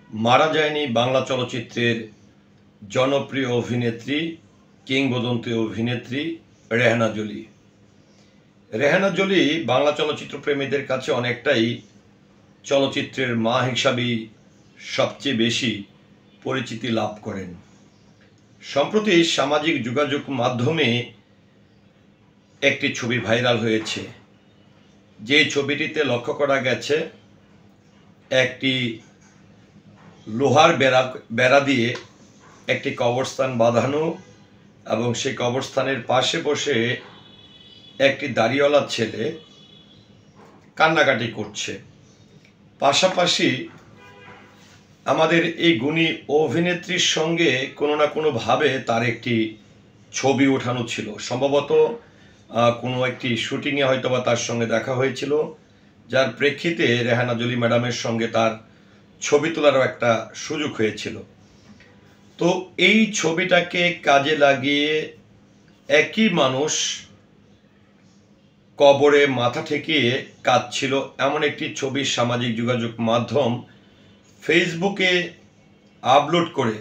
মারা যায়নি বাংলা চলচ্চিত্রের জনপ্রিয় অভিনেত্রী, কিংবদন্তি অভিনেত্রী রেহানা জলি। রেহানা জলি বাংলা চলচ্চিত্র প্রেমীদের কাছে অনেকটাই চলচ্চিত্রের মা হিসাবেই সবচেয়ে বেশি পরিচিতি লাভ করেন। সম্প্রতি সামাজিক যোগাযোগ মাধ্যমে একটি ছবি ভাইরাল হয়েছে, যে ছবিটিতে লক্ষ্য করা গেছে একটি লোহার বেড়া দিয়ে একটি কবরস্থান বাঁধানো এবং সেই কবরস্থানের পাশে বসে একটি দাড়িওয়ালা ছেলে কান্নাকাটি করছে। পাশাপাশি আমাদের এই গুণী অভিনেত্রীর সঙ্গে কোনো না কোনোভাবে তার একটি ছবি ওঠানো ছিল। সম্ভবত কোনো একটি শুটিংয়ে হয়তো বা তার সঙ্গে দেখা হয়েছিল, যার প্রেক্ষিতে রেহানা জলি ম্যাডামের সঙ্গে তার ছবি তোলারও একটা সুযোগ হয়েছিল। তো এই ছবিটাকে কাজে লাগিয়ে একই মানুষ কবরে মাথা ঠেকিয়ে কাঁদছিল এমন একটি ছবি সামাজিক যোগাযোগ মাধ্যম ফেসবুকে আপলোড করে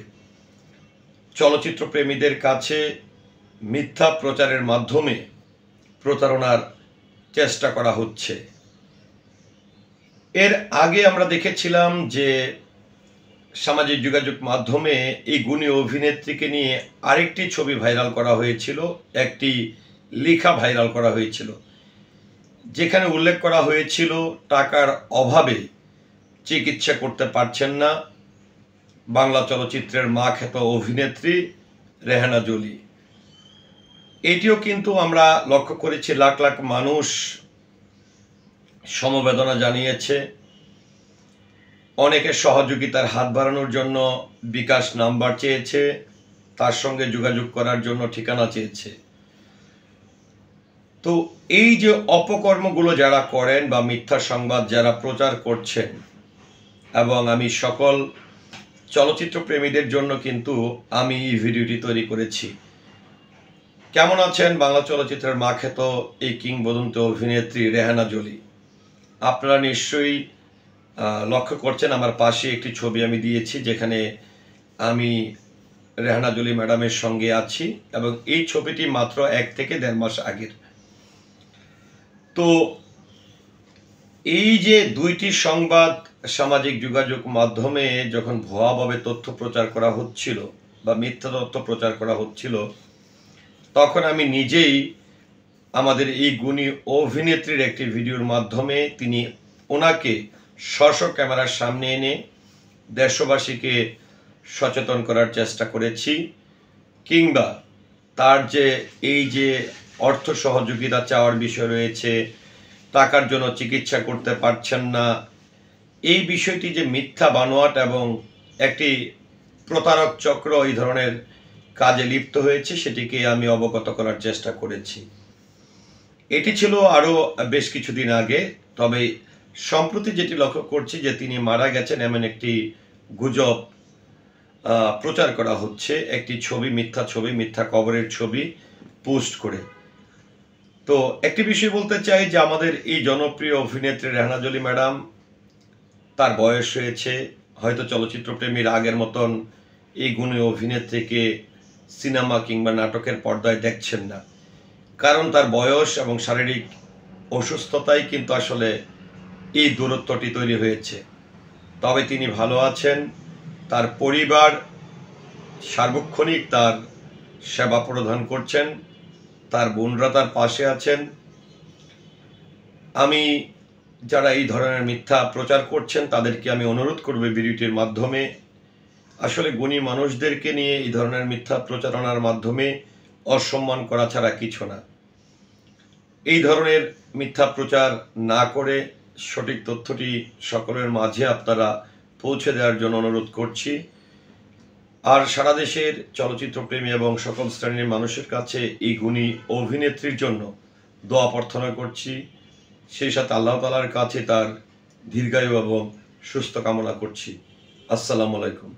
চলচ্চিত্র প্রেমীদের কাছে মিথ্যা প্রচারের মাধ্যমে প্রতারণার চেষ্টা করা হচ্ছে। এর আগে আমরা দেখেছিলাম যে সামাজিক যোগাযোগ মাধ্যমে এই গুণী অভিনেত্রীকে নিয়ে আরেকটি ছবি ভাইরাল করা হয়েছিল, একটি লেখা ভাইরাল করা হয়েছিল, যেখানে উল্লেখ করা হয়েছিল টাকার অভাবে চিকিৎসা করতে পারছেন না বাংলা চলচ্চিত্রের মা খ্যাত অভিনেত্রী রেহানা জলি। এটিও কিন্তু আমরা লক্ষ্য করেছি, লাখ লাখ মানুষ সমবেদনা জানিয়েছে, অনেকে সহযোগিতার হাত বাড়ানোর জন্য বিকাশ নাম্বার চেয়েছে, তার সঙ্গে যোগাযোগ করার জন্য ঠিকানা চেয়েছে। তো এই যে অপকর্মগুলো যারা করেন বা মিথ্যা সংবাদ যারা প্রচার করছেন, এবং আমি সকল চলচ্চিত্র প্রেমীদের জন্য কিন্তু আমি এই ভিডিওটি তৈরি করেছি। কেমন আছেন বাংলা চলচ্চিত্রের মা খ্যাত এই কিংবদন্তি অভিনেত্রী রেহানা জলি? আপনারা নিশ্চয়ই লক্ষ্য করছেন আমার পাশে একটি ছবি আমি দিয়েছি, যেখানে আমি রেহানা জলি ম্যাডামের সঙ্গে আছি, এবং এই ছবিটি মাত্র 1 থেকে 1.5 মাস আগের। তো এই যে দুইটি সংবাদ সামাজিক যোগাযোগ মাধ্যমে যখন ভুয়াভাবে তথ্য প্রচার করা হচ্ছিল বা মিথ্যা তথ্য প্রচার করা হচ্ছিল, তখন আমি নিজেই আমাদের এই গুণী অভিনেত্রীর একটি ভিডিওর মাধ্যমে ওনাকে স্ব ক্যামেরার সামনে এনে দেশবাসীকে সচেতন করার চেষ্টা করেছি, কিংবা তার যে এই যে অর্থ সহযোগিতা চাওয়ার বিষয় রয়েছে, টাকার জন্য চিকিৎসা করতে পারছেন না, এই বিষয়টি যে মিথ্যা বানোয়াট এবং একটি প্রতারক চক্র এই ধরনের কাজে লিপ্ত হয়েছে সেটিকে আমি অবগত করার চেষ্টা করেছি। এটি ছিল আরও বেশ কিছুদিন আগে। তবে সম্প্রতি যেটি লক্ষ্য করছি যে তিনি মারা গেছেন এমন একটি গুজব প্রচার করা হচ্ছে, একটি ছবি, মিথ্যা কবরের ছবি পোস্ট করে। তো একটি বিষয় বলতে চাই যে আমাদের এই জনপ্রিয় অভিনেত্রী রেহানা জলি ম্যাডাম, তার বয়স হয়েছে, হয়তো চলচ্চিত্র প্রেমীর আগের মতন এই গুণী অভিনেত্রীকে সিনেমা কিংবা নাটকের পর্দায় দেখছেন না, কারণ তার বয়স এবং শারীরিক অসুস্থতাই কিন্তু আসলে এই দূরত্বটি তৈরি হয়েছে। তবে তিনি ভালো আছেন, তার পরিবার সার্বক্ষণিক তার সেবা প্রদান করছেন, তার বোনরা তার পাশে আছেন। আমি যারা এই ধরনের মিথ্যা প্রচার করছেন তাদেরকে আমি অনুরোধ করব ভিডিওটির মাধ্যমে, আসলে গুণী মানুষদেরকে নিয়ে এই ধরনের মিথ্যা প্রচারণার মাধ্যমে অসম্মান করা ছাড়া কিছু না। এই ধরনের মিথ্যা প্রচার না করে সঠিক তথ্যটি সকলের মাঝে আপনারা পৌঁছে দেওয়ার জন্য অনুরোধ করছি। আর সারা দেশের চলচ্চিত্র প্রেমী এবং সকল শ্রেণীর মানুষের কাছে এই গুণী অভিনেত্রীর জন্য দোয়া প্রার্থনা করছি, সেই সাথে আল্লাহ তাআলার কাছে তার দীর্ঘায়ু এবং সুস্থ কামনা করছি। আসসালামু আলাইকুম।